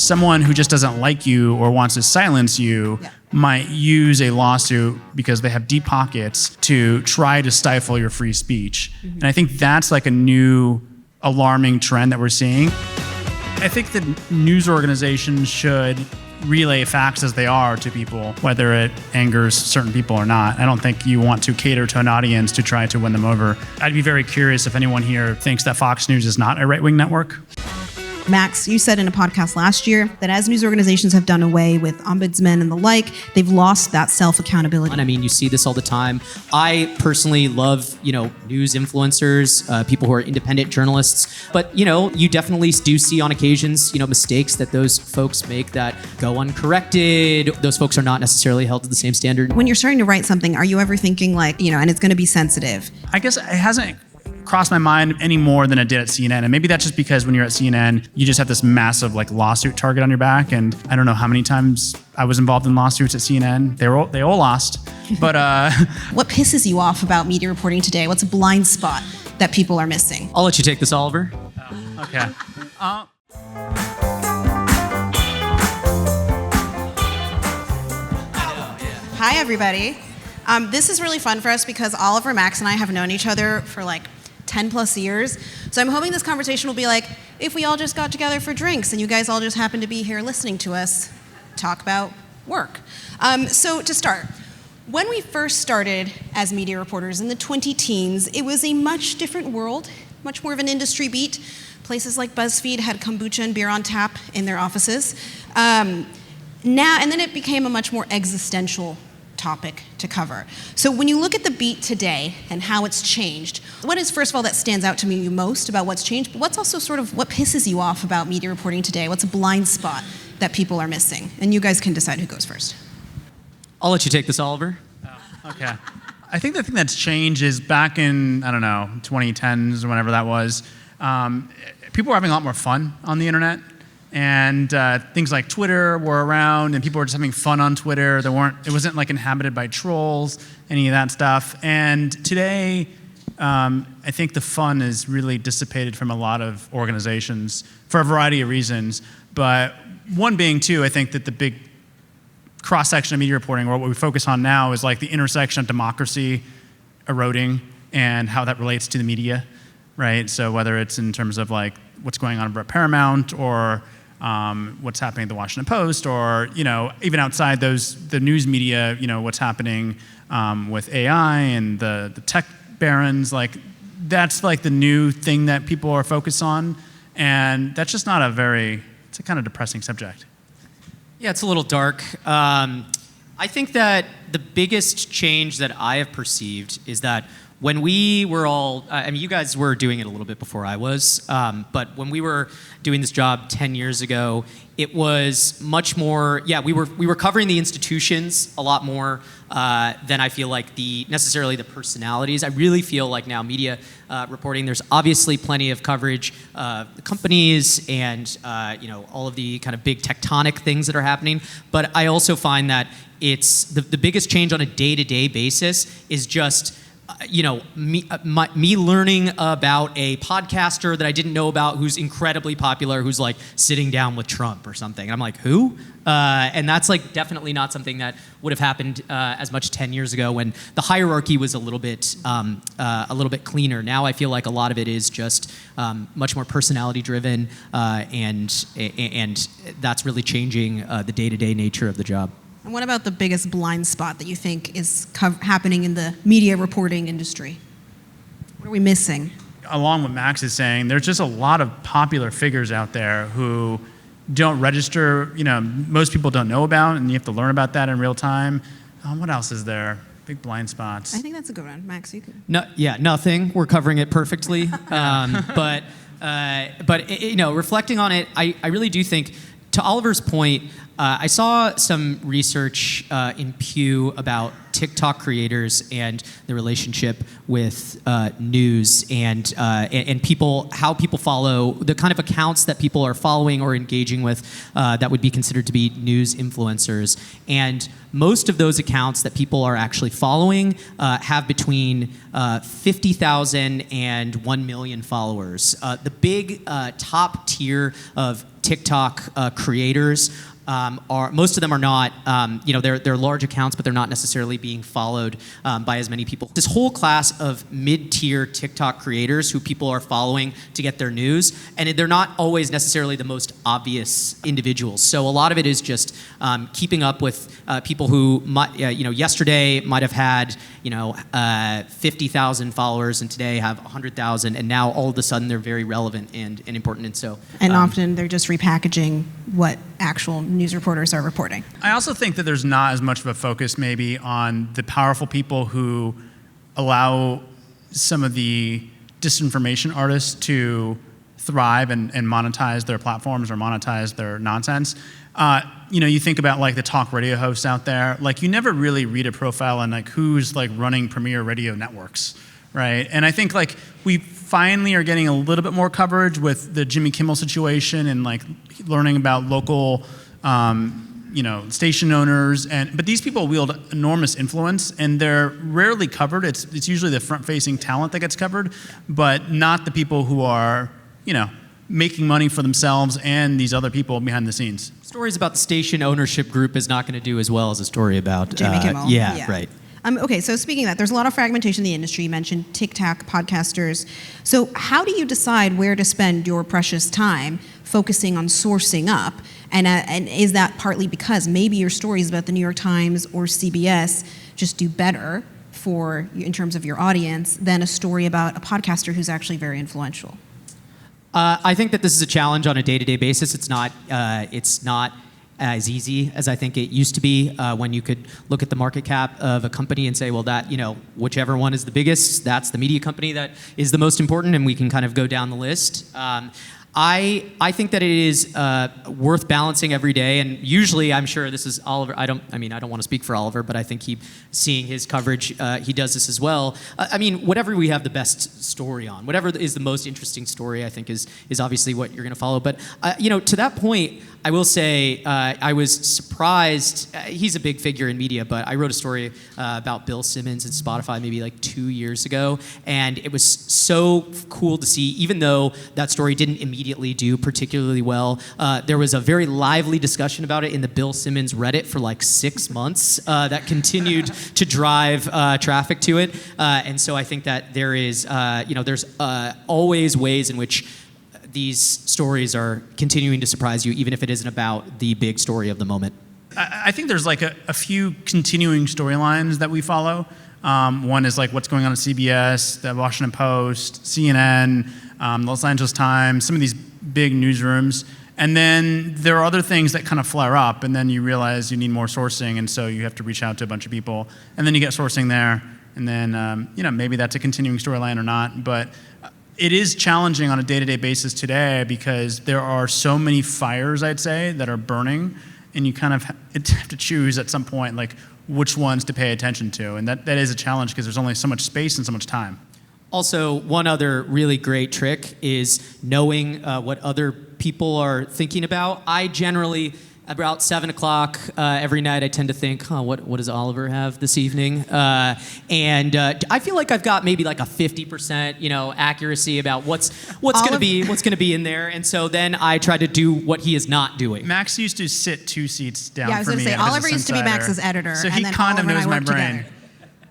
someone who just doesn't like you or wants to silence you might use a lawsuit because they have deep pockets to try to stifle your free speech. And I think that's like a new alarming trend that we're seeing. I think that news organizations should relay facts as they are to people, whether it angers certain people or not. I don't think you want to cater to an audience to try to win them over. I'd be very curious if anyone here thinks that Fox News is not a right-wing network. Max, you said in a podcast last year that as news organizations have done away with ombudsmen and the like, they've lost that self-accountability. And I mean, you see this all the time. I personally love, news influencers, people who are independent journalists. But, you definitely do see on occasions, mistakes that those folks make that go uncorrected. Those folks are not necessarily held to the same standard. When you're starting to write something, are you ever thinking like, and it's going to be sensitive? I guess it hasn't crossed my mind any more than it did at CNN. And maybe that's just because when you're at CNN, you just have this massive lawsuit target on your back. And I don't know how many times I was involved in lawsuits at CNN. They all lost. But what pisses you off about media reporting today? What's a blind spot that people are missing? I'll let you take this, Oliver. Okay. Hi, everybody. This is really fun for us because Oliver, Max, and I have known each other for 10 plus years. So I'm hoping this conversation will be like if we all just got together for drinks and you guys all just happened to be here listening to us talk about work. So to start, when we first started as media reporters in the 20-teens, it was a much different world, much more of an industry beat. Places like BuzzFeed had kombucha and beer on tap in their offices. And then it became a much more existential topic to cover. So when you look at the beat today and how it's changed, what is, first of all, that stands out to me most about what's changed, but what's also sort of what pisses you off about media reporting today? What's a blind spot that people are missing? And you guys can decide who goes first. I'll let you take this, Oliver. Okay. I think the thing that's changed is back in, 2010s or whenever that was, people were having a lot more fun on the internet. And things like Twitter were around, and people were just having fun on Twitter. It wasn't inhabited by trolls, any of that stuff. And today, I think the fun is really dissipated from a lot of organizations for a variety of reasons. But one being, too, I think that the big cross-section of media reporting, or what we focus on now, is the intersection of democracy eroding and how that relates to the media, right? So whether it's in terms of what's going on at Paramount or what's happening at the Washington Post, or even outside the news media, what's happening with AI and the tech barons, that's the new thing that people are focused on, and that's just not it's a kind of depressing subject. Yeah, it's a little dark. I think that the biggest change that I have perceived is that when we were all, you guys were doing it a little bit before I was, but when we were doing this job 10 years ago, it was much more, we were covering the institutions a lot more than I feel necessarily the personalities. I really feel like now media reporting, there's obviously plenty of coverage of the companies and all of the kind of big tectonic things that are happening, but I also find that it's the biggest change on a day-to-day basis is just me learning about a podcaster that I didn't know about who's incredibly popular, who's sitting down with Trump or something. And I'm like, who? And that's definitely not something that would have happened as much 10 years ago when the hierarchy was a little bit cleaner. Now I feel like a lot of it is just much more personality driven, and that's really changing the day-to-day nature of the job. And what about the biggest blind spot that you think is happening in the media reporting industry? What are we missing? Along with Max is saying, there's just a lot of popular figures out there who don't register, most people don't know about, and you have to learn about that in real time. What else is there? Big blind spots. I think that's a good one. Max, you can. No, nothing. We're covering it perfectly. But reflecting on it, I really do think, to Oliver's point, I saw some research in Pew about TikTok creators and the relationship with news and people, how people follow, the kind of accounts that people are following or engaging with that would be considered to be news influencers. And most of those accounts that people are actually following have between 50,000 and 1 million followers. The big top tier of TikTok creators. Most of them are not, they're large accounts, but they're not necessarily being followed by as many people. This whole class of mid-tier TikTok creators who people are following to get their news, and they're not always necessarily the most obvious individuals. So a lot of it is just keeping up with people who, yesterday might have had, 50,000 followers, and today have 100,000, and now all of a sudden they're very relevant and important, and so. And often they're just repackaging what actual news reporters are reporting. I also think that there's not as much of a focus maybe on the powerful people who allow some of the disinformation artists to thrive and monetize their platforms or monetize their nonsense. You think about like the talk radio hosts out there, like you never really read a profile on like who's like running premier radio networks, right? And I think like we finally are getting a little bit more coverage with the Jimmy Kimmel situation and like learning about local station owners, but these people wield enormous influence, and they're rarely covered. It's usually the front-facing talent that gets covered, but not the people who are, making money for themselves and these other people behind the scenes. Stories about the station ownership group is not going to do as well as a story about Jimmy Kimmel. Yeah, right. Okay, so speaking of that, there's a lot of fragmentation in the industry. You mentioned TikTok, podcasters. So how do you decide where to spend your precious time focusing on sourcing up? And is that partly because maybe your stories about the New York Times or CBS just do better in terms of your audience than a story about a podcaster who's actually very influential? I think that this is a challenge on a day-to-day basis. It's not as easy as I think it used to be when you could look at the market cap of a company and say, well, that, whichever one is the biggest, that's the media company that is the most important, and we can kind of go down the list. I think that it is worth balancing every day, and usually I'm sure this is Oliver. I don't want to speak for Oliver, but I think seeing his coverage, he does this as well. Whatever we have the best story on, whatever is the most interesting story, I think is obviously what you're going to follow. But to that point, I will say I was surprised. He's a big figure in media, but I wrote a story about Bill Simmons and Spotify maybe like 2 years ago, and it was so cool to see. Even though that story didn't immediately do particularly well, there was a very lively discussion about it in the Bill Simmons Reddit for like 6 months that continued to drive traffic to it. And so I think that there's always ways in which these stories are continuing to surprise you, even if it isn't about the big story of the moment. I think there's like a few continuing storylines that we follow. One is like what's going on at CBS, the Washington Post, CNN, the Los Angeles Times, some of these big newsrooms. And then there are other things that kind of flare up, and then you realize you need more sourcing, and so you have to reach out to a bunch of people. And then you get sourcing there, and then maybe that's a continuing storyline or not. But it is challenging on a day-to-day basis today because there are so many fires, I'd say, that are burning, and you kind of have to choose at some point like which ones to pay attention to. And that is a challenge because there's only so much space and so much time. Also, one other really great trick is knowing what other people are thinking about. I generally, about 7 o'clock every night, I tend to think, what does Oliver have this evening? And I feel like I've got maybe like a 50%, accuracy about what's going to be in there. And so then I try to do what he is not doing. Max used to sit 2 seats down I was from going me. to say, Oliver used to be Max's editor. So he kind of knows my brain. Together.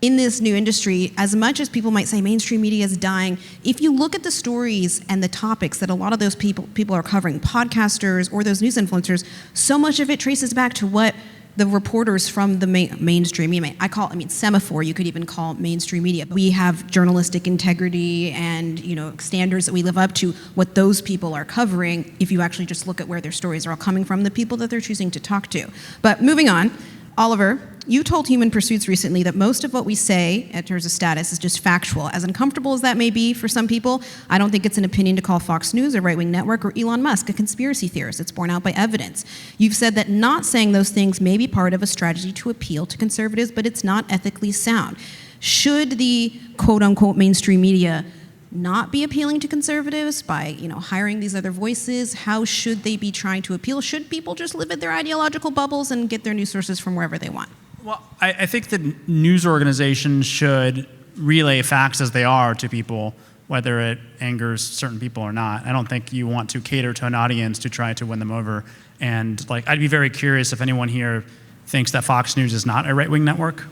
In this new industry, as much as people might say mainstream media is dying, if you look at the stories and the topics that a lot of those people are covering, podcasters or those news influencers, so much of it traces back to what the reporters from the mainstream media, Semafor, you could even call mainstream media. We have journalistic integrity and standards that we live up to. What those people are covering, if you actually just look at where their stories are all coming from, the people that they're choosing to talk to. But moving on, Oliver, you told Human Pursuits recently that most of what we say in terms of status is just factual. As uncomfortable as that may be for some people, I don't think it's an opinion to call Fox News, a right-wing network, or Elon Musk a conspiracy theorist. It's borne out by evidence. You've said that not saying those things may be part of a strategy to appeal to conservatives, but it's not ethically sound. Should the quote-unquote mainstream media not be appealing to conservatives by hiring these other voices? How should they be trying to appeal? Should people just live in their ideological bubbles and get their news sources from wherever they want? Well, I think that news organizations should relay facts as they are to people whether it angers certain people or not. I don't think you want to cater to an audience to try to win them over. And like, I'd be very curious if anyone here thinks that Fox News is not a right-wing network.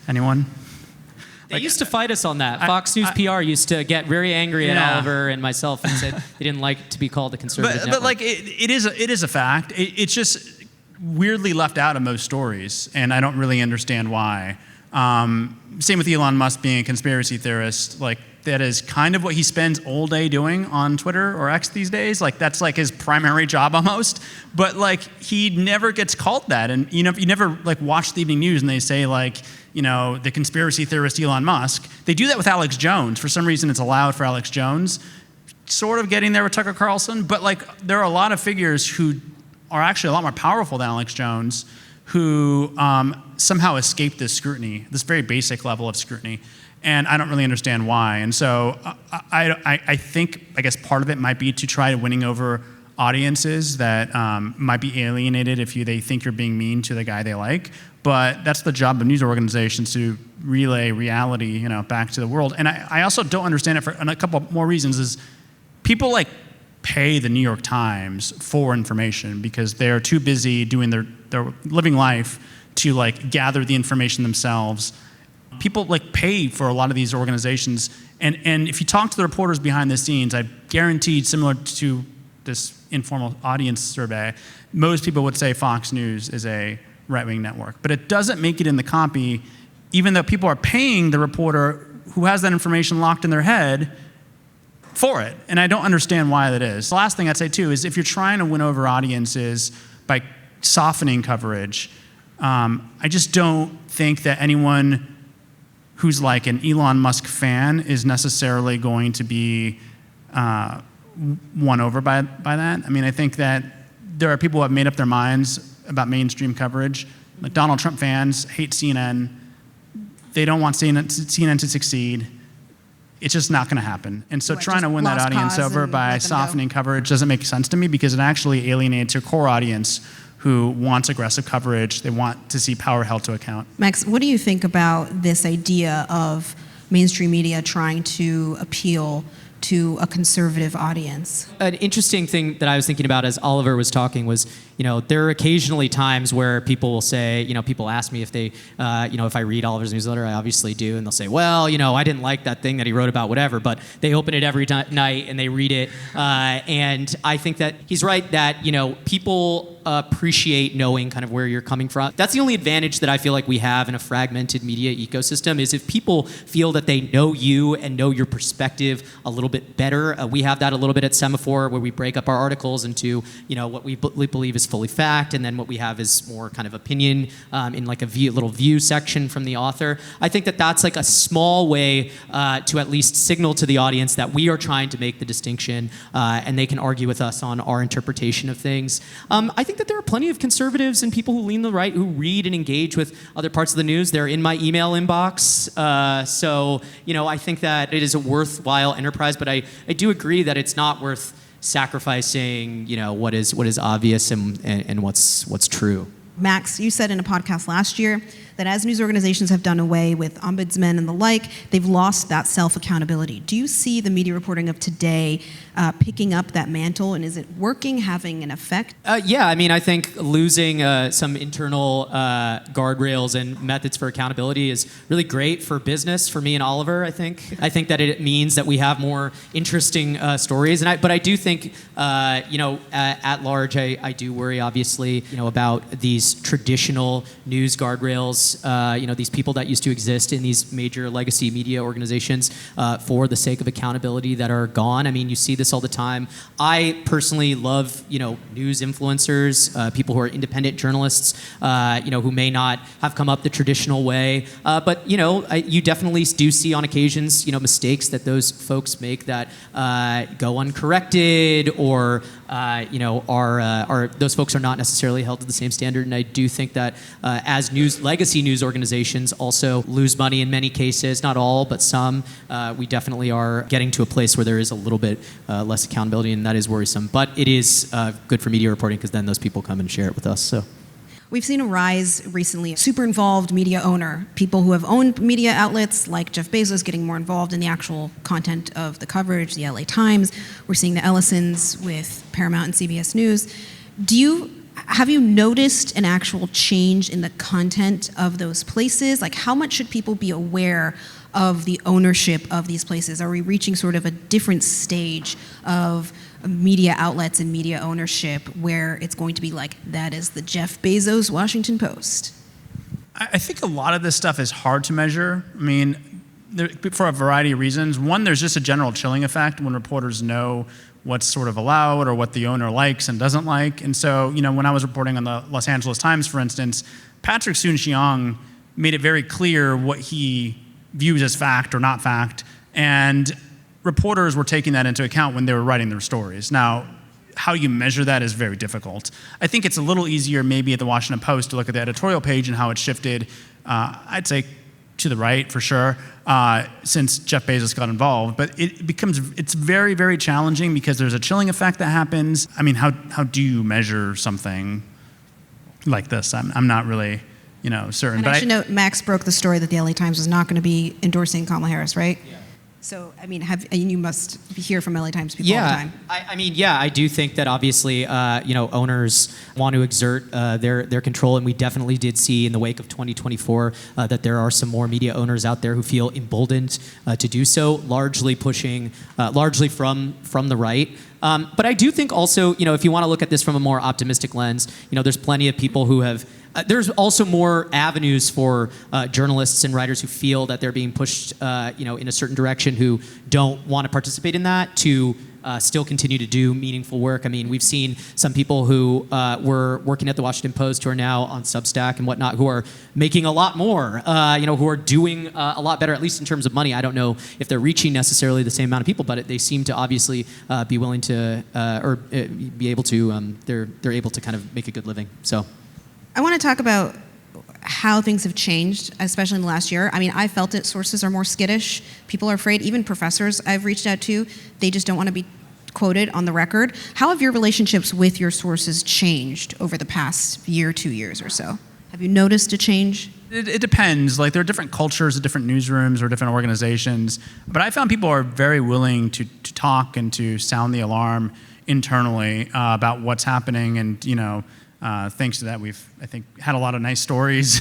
Anyone? They used to fight us on that. Fox News PR used to get very angry at Oliver and myself and said they didn't like to be called a conservative network. But like, it is a fact. It's just weirdly left out of most stories, and I don't really understand why. Same with Elon Musk being a conspiracy theorist. Like, that is kind of what he spends all day doing on Twitter or X these days. Like, that's like his primary job almost. But like, he never gets called that. And you never like watch the evening news and they say like, the conspiracy theorist Elon Musk. They do that with Alex Jones. For some reason, it's allowed for Alex Jones. Sort of getting there with Tucker Carlson. But like, there are a lot of figures who are actually a lot more powerful than Alex Jones who somehow escape this scrutiny, this very basic level of scrutiny. And I don't really understand why. And so I think, I guess part of it might be to try winning over audiences that might be alienated if they think you're being mean to the guy they like. But that's the job of news organizations, to relay reality, back to the world. And I also don't understand it for a couple more reasons. Is people like pay the New York Times for information because they are too busy doing their living life to like gather the information themselves. People like pay for a lot of these organizations, and if you talk to the reporters behind the scenes, I guaranteed, similar to this informal audience survey, most people would say Fox News is a right-wing network. But it doesn't make it in the copy, even though people are paying the reporter who has that information locked in their head for it. And I don't understand why that is. The last thing I'd say too is if you're trying to win over audiences by softening coverage, I just don't think that anyone who's like an Elon Musk fan is necessarily going to be won over by that. I mean, I think that there are people who have made up their minds about mainstream coverage. Like Donald Trump fans hate CNN. They don't want CNN to succeed. It's just not going to happen. And so trying to win that audience over by softening coverage doesn't make sense to me, because it actually alienates your core audience who wants aggressive coverage. They want to see power held to account. Max, what do you think about this idea of mainstream media trying to appeal to a conservative audience? An interesting thing that I was thinking about as Oliver was talking was, there are occasionally times where people will say, people ask me if they, if I read Oliver's newsletter. I obviously do, and they'll say, well, I didn't like that thing that he wrote about whatever, but they open it every night and they read it, and I think that he's right that, people appreciate knowing kind of where you're coming from. That's the only advantage that I feel like we have in a fragmented media ecosystem, is if people feel that they know you and know your perspective a little bit better. We have that a little bit at Semafor, where we break up our articles into, what we believe is fully fact, and then what we have is more kind of opinion in like a little view section from the author. I think that that's like a small way to at least signal to the audience that we are trying to make the distinction, and they can argue with us on our interpretation of things. I think that there are plenty of conservatives and people who lean to the right who read and engage with other parts of the news. They're in my email inbox. So, I think that it is a worthwhile enterprise, but I do agree that it's not worth sacrificing, what is obvious and what's true. Max, you said in a podcast last year that as news organizations have done away with ombudsmen and the like, they've lost that self-accountability. Do you see the media reporting of today picking up that mantle, and is it working, having an effect? Yeah, I think losing some internal guardrails and methods for accountability is really great for business, for me and Oliver, I think. I think that it means that we have more interesting stories, but I do think, at large, I do worry, obviously, about these traditional news guardrails, these people that used to exist in these major legacy media organizations for the sake of accountability that are gone. You see this all the time. I personally love, news influencers, people who are independent journalists, who may not have come up the traditional way. But, you definitely do see on occasions, mistakes that those folks make that go uncorrected, or are those folks are not necessarily held to the same standard. And I do think that as legacy news organizations also lose money in many cases, not all, but some, we definitely are getting to a place where there is a little bit less accountability, and that is worrisome. But it is good for media reporting, because then those people come and share it with us. So. We've seen a rise recently, super involved media owner, people who have owned media outlets like Jeff Bezos getting more involved in the actual content of the coverage, the LA Times. We're seeing the Ellisons with Paramount and CBS News. Have you noticed an actual change in the content of those places? Like, how much should people be aware of the ownership of these places? Are we reaching sort of a different stage of media outlets and media ownership where it's going to be like, that is the Jeff Bezos Washington Post? I think a lot of this stuff is hard to measure. I mean, for a variety of reasons. One, there's just a general chilling effect when reporters know what's sort of allowed or what the owner likes and doesn't like. And so, when I was reporting on the Los Angeles Times, for instance, Patrick Soon-Shiong made it very clear what he views as fact or not fact, and reporters were taking that into account when they were writing their stories. Now, how you measure that is very difficult. I think it's a little easier maybe at the Washington Post to look at the editorial page and how it shifted, I'd say, to the right for sure, since Jeff Bezos got involved. But it's very, very challenging because there's a chilling effect that happens. I mean, how do you measure something like this? I'm not really, certain. And but I should note, Max broke the story that the LA Times was not going to be endorsing Kamala Harris, right? Yeah. So, I mean, you must hear from LA Times people all the time. I do think that obviously, owners want to exert their control, and we definitely did see in the wake of 2024 that there are some more media owners out there who feel emboldened to do so, largely from the right. But I do think also, if you want to look at this from a more optimistic lens, there's plenty of people who have. There's also more avenues for journalists and writers who feel that they're being pushed, in a certain direction, who don't want to participate in that, to still continue to do meaningful work. I mean, we've seen some people who were working at the Washington Post who are now on Substack and whatnot, who are making a lot more, who are doing a lot better, at least in terms of money. I don't know if they're reaching necessarily the same amount of people, but they seem to obviously be willing to, or be able to, they're able to kind of make a good living, so. I want to talk about how things have changed, especially in the last year. I mean, I felt it. Sources are more skittish. People are afraid. Even professors I've reached out to, they just don't want to be quoted on the record. How have your relationships with your sources changed over the past year, 2 years or so? Have you noticed a change? It depends. Like, there are different cultures at different newsrooms or different organizations. But I found people are very willing to talk and to sound the alarm internally about what's happening. And, thanks to that, we've, I think, had a lot of nice stories.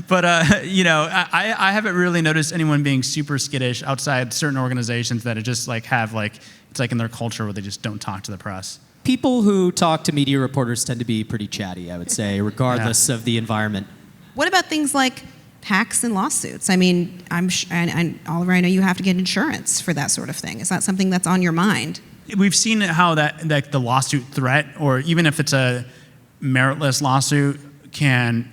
But, I haven't really noticed anyone being super skittish outside certain organizations that just it's like in their culture where they just don't talk to the press. People who talk to media reporters tend to be pretty chatty, I would say, regardless of the environment. What about things like hacks and lawsuits? I mean, and Oliver, I know you have to get insurance for that sort of thing. Is that something that's on your mind? We've seen how that the lawsuit threat, or even if it's a meritless lawsuit, can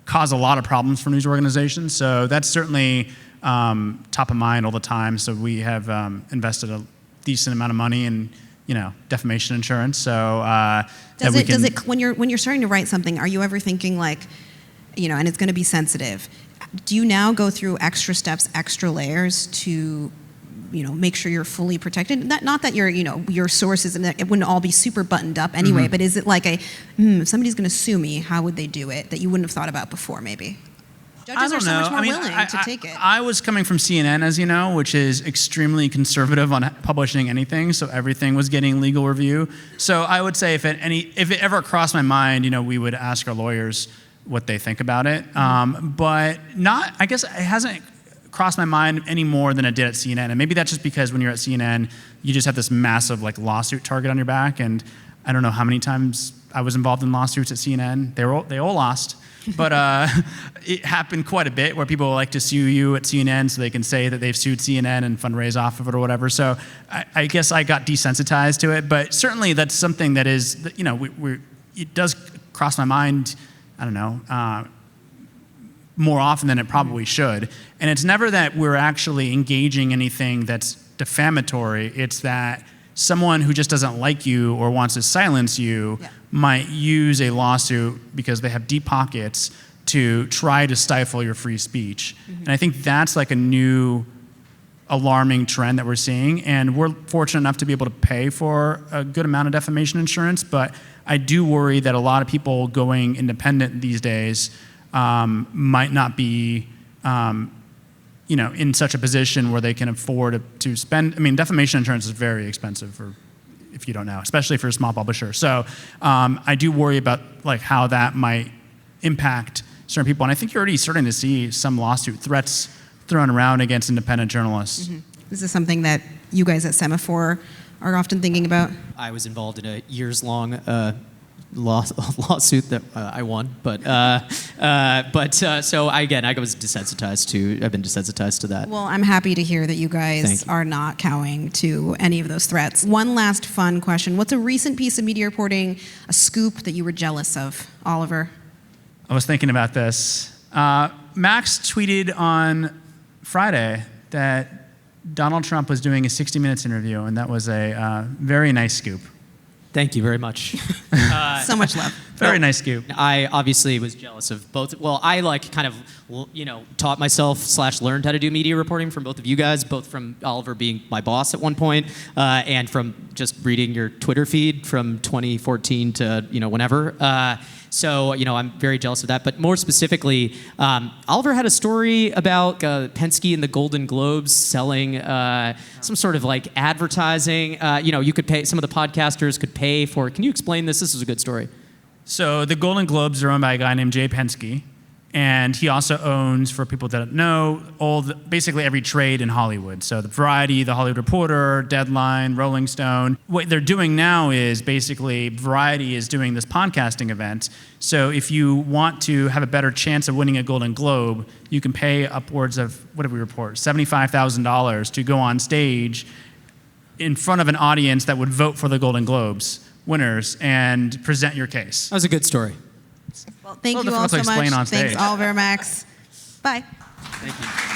cause a lot of problems for news organizations. So that's certainly top of mind all the time. So we have invested a decent amount of money in defamation insurance. So does it when you're starting to write something, are you ever thinking like, and it's going to be sensitive? Do you now go through extra steps, extra layers to make sure you're fully protected? Not that your sources, and it wouldn't all be super buttoned up anyway, mm-hmm. But is it like if somebody's going to sue me, how would they do it that you wouldn't have thought about before maybe? Judges are so much more willing to take it. I was coming from CNN, as you know, which is extremely conservative on publishing anything, so everything was getting legal review. So I would say if it ever crossed my mind, we would ask our lawyers what they think about it. But I guess it hasn't crossed my mind any more than it did at CNN. And maybe that's just because when you're at CNN, you just have this massive lawsuit target on your back. And I don't know how many times I was involved in lawsuits at CNN. They all lost. But it happened quite a bit where people like to sue you at CNN so they can say that they've sued CNN and fundraise off of it or whatever. So I guess I got desensitized to it. But certainly that's something that is, it does cross my mind, I don't know, more often than it probably should. And it's never that we're actually engaging anything that's defamatory. It's that someone who just doesn't like you or wants to silence you might use a lawsuit because they have deep pockets to try to stifle your free speech. Mm-hmm. And I think that's like a new alarming trend that we're seeing, and we're fortunate enough to be able to pay for a good amount of defamation insurance, but I do worry that a lot of people going independent these days might not be in such a position where they can afford to spend. I mean, defamation insurance is very expensive if you don't know, especially for a small publisher. So I do worry about like how that might impact certain people, and I think you're already starting to see some lawsuit threats thrown around against independent journalists. Mm-hmm. Is this something that you guys at Semafor are often thinking about? I was involved in a years-long lawsuit that I won, but so I've been desensitized to that. Well, I'm happy to hear that you guys are not cowing to any of those threats. One last fun question: what's a recent piece of media reporting, a scoop that you were jealous of, Oliver? I was thinking about this. Max tweeted on Friday that Donald Trump was doing a 60 Minutes interview, and that was a very nice scoop. Thank you very much. So much love. Very nice scoop. I obviously was jealous of both. Well, I taught myself / learned how to do media reporting from both of you guys, both from Oliver being my boss at one point, and from just reading your Twitter feed from 2014 to whenever. So I'm very jealous of that. But more specifically, Oliver had a story about Penske and the Golden Globes selling some sort of like advertising. You could pay, some of the podcasters could pay for. Can you explain this? This is a good story. So the Golden Globes are owned by a guy named Jay Penske, and he also owns, for people that don't know, basically every trade in Hollywood. So the Variety, the Hollywood Reporter, Deadline, Rolling Stone. What they're doing now is basically Variety is doing this podcasting event. So if you want to have a better chance of winning a Golden Globe, you can pay upwards of, what did we report, $75,000 to go on stage in front of an audience that would vote for the Golden Globes winners and present your case. That was a good story. Well, thank you all so much. Thanks, Oliver, Max. Bye. Thank you.